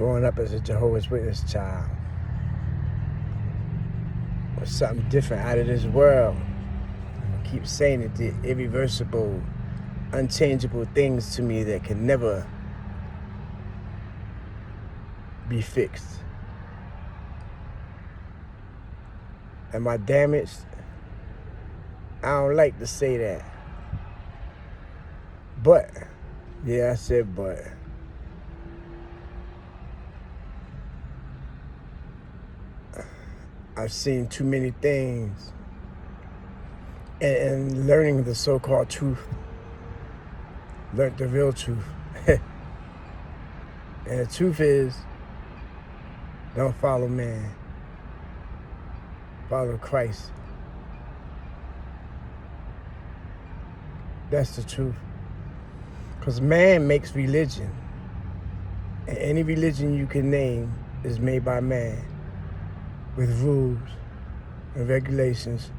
growing up as a Jehovah's Witness child was something different, out of this world. I keep saying it did irreversible, unchangeable things to me that can never be fixed. Am I damaged? I don't like to say that. But, yeah, I said but. I've seen too many things, and learning the so-called truth, learned the real truth. And the truth is, don't follow man, follow Christ. That's the truth. Because man makes religion, and any religion you can name is made by man, with rules and regulations,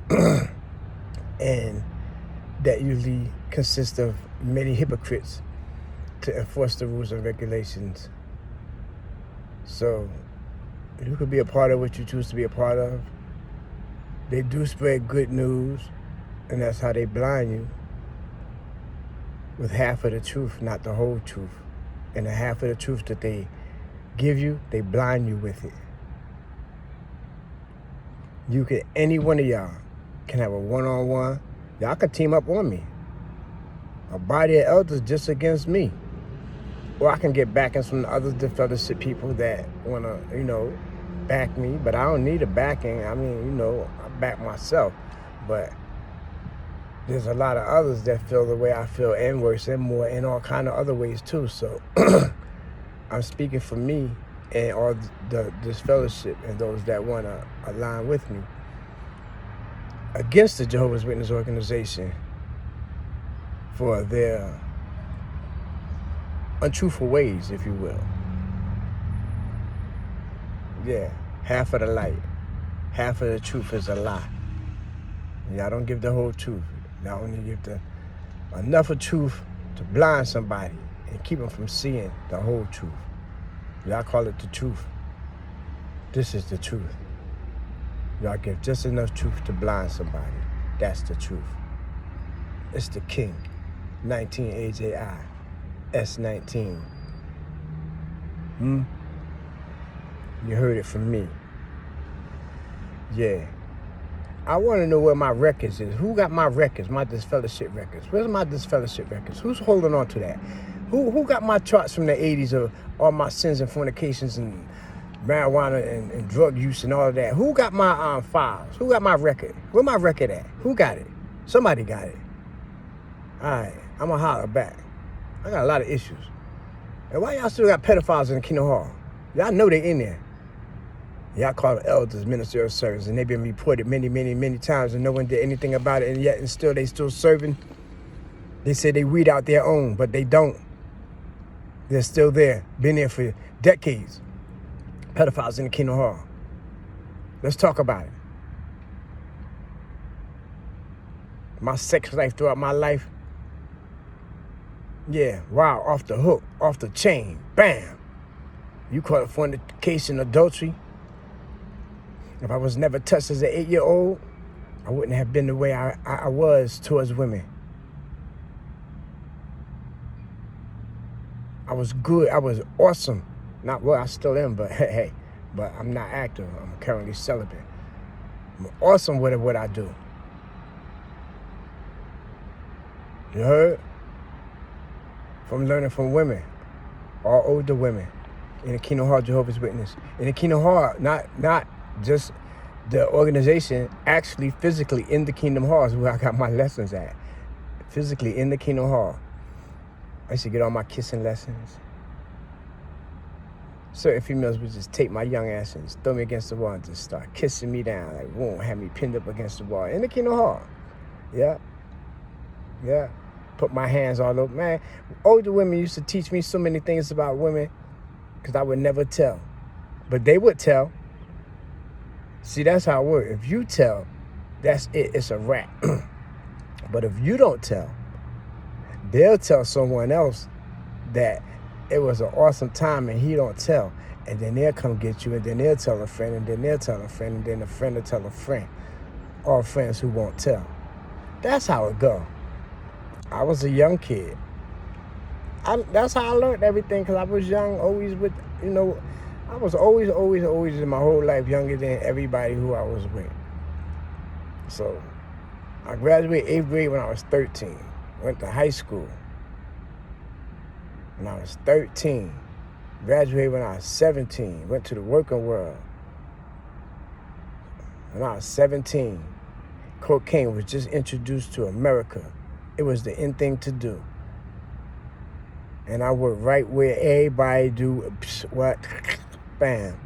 and that usually consists of many hypocrites to enforce the rules and regulations. So you could be a part of what you choose to be a part of. They do spread good news, and that's how they blind you with half of the truth, not the whole truth. And the half of the truth that they give you, they blind you with it. You can, any one of y'all can have a one-on-one. Y'all can team up on me. A body of elders just against me. Or I can get backings from the other fellowship people that want to, back me. But I don't need a backing. I mean, I back myself. But there's a lot of others that feel the way I feel, and worse and more, and all kind of other ways too. So I'm speaking for me and all this fellowship and those that want to align with me against the Jehovah's Witness organization for their untruthful ways, if you will. Yeah, half of the light, half of the truth is a lie. Y'all don't give the whole truth. Y'all only give enough of truth to blind somebody and keep them from seeing the whole truth. Y'all call it the truth. This is the truth. Y'all give just enough truth to blind somebody. That's the truth. It's the King, 19 AJI, S19. You heard it from me. Yeah. I want to know where my records is. Who got my records, my disfellowship records? Where's my disfellowship records? Who's holding on to that? Who got my charts from the 80s of all my sins and fornications and marijuana and drug use and all of that? Who got my files? Who got my record? Where my record at? Who got it? Somebody got it. All right, I'm going to holler back. I got a lot of issues. And why y'all still got pedophiles in the Kingdom Hall? Y'all know they in there. Y'all call them elders, minister of service, and they've been reported many, many, many times, and no one did anything about it, and yet and still they still serving. They say they weed out their own, but they don't. They're still there, been there for decades. Pedophiles in the Kingdom Hall. Let's talk about it. My sex life throughout my life, yeah, wow, off the hook, off the chain, bam. You call it fornication, adultery. If I was never touched as an 8-year-old, I wouldn't have been the way I was towards women. I was good. I was awesome. Not well, I still am, but hey, but I'm not active. I'm currently celibate. I'm awesome with what I do. You heard? From learning from women, all older women, in the Kingdom Hall Jehovah's Witness. In the Kingdom Hall, not just the organization, actually physically in the Kingdom Hall is where I got my lessons at. Physically in the Kingdom Hall. I used to get all my kissing lessons. Certain females would just take my young ass and just throw me against the wall and just start kissing me down. Like, won't have me pinned up against the wall. In the Kingdom Hall. Yeah. Put my hands all over. Man, older women used to teach me so many things about women because I would never tell. But they would tell. See, that's how it works. If you tell, that's it. It's a wrap. But if you don't tell, they'll tell someone else that it was an awesome time, and he don't tell. And then they'll come get you, and then they'll tell a friend, and then they'll tell a friend, and then a friend will tell a friend. All friends who won't tell. That's how it go. I was a young kid. That's how I learned everything, because I was young, always with, I was always in my whole life younger than everybody who I was with. So I graduated 8th grade when I was 13. Went to high school when I was 13. Graduated when I was 17. Went to the working world when I was 17. Cocaine was just introduced to America. It was the in thing to do. And I worked right where everybody do what? Bam.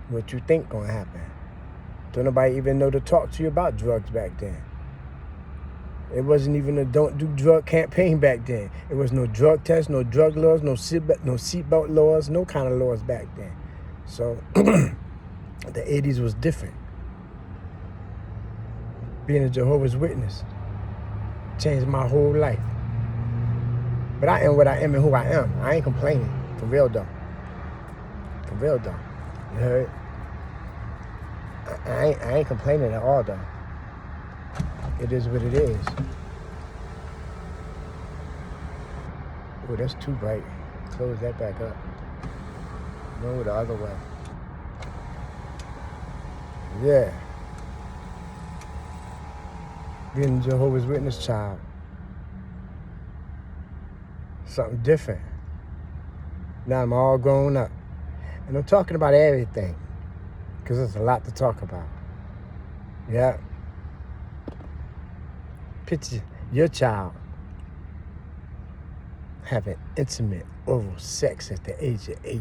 What you think gonna happen? Don't nobody even know to talk to you about drugs back then. It wasn't even a don't do drug campaign back then. It was no drug test, no drug laws, no seatbelt laws, no kind of laws back then. So the 80s was different. Being a Jehovah's Witness changed my whole life. But I am what I am and who I am. I ain't complaining. For real though. For real though. You heard? I ain't complaining at all though. It is what it is. Oh, that's too bright. Close that back up. No, the other way. Yeah. Being a Jehovah's Witness child. Something different. Now I'm all grown up. And I'm talking about everything. Because there's a lot to talk about. Yeah. Picture your child having intimate oral sex at the age of 8.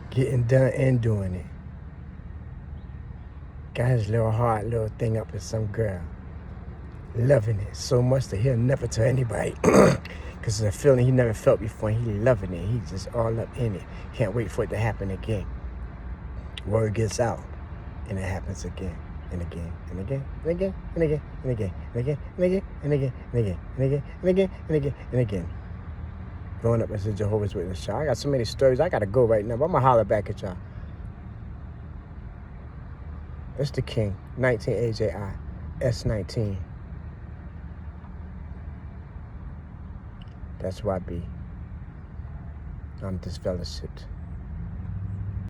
Getting done and doing it. Got his little hard little thing up with some girl. Loving it so much that he'll never tell anybody. Because it's a feeling he never felt before, and he's loving it. He's just all up in it. Can't wait for it to happen again. Word gets out, and it happens again, and again, and again, and again, and again, and again, and again, and again, and again, and again, and again, and again, and again, and again. Growing up as a Jehovah's Witness child. I got so many stories. I got to go right now, but I'm going to holler back at y'all. It's the King, 19 AJI, S19. That's who I be. I'm disfellowshipped.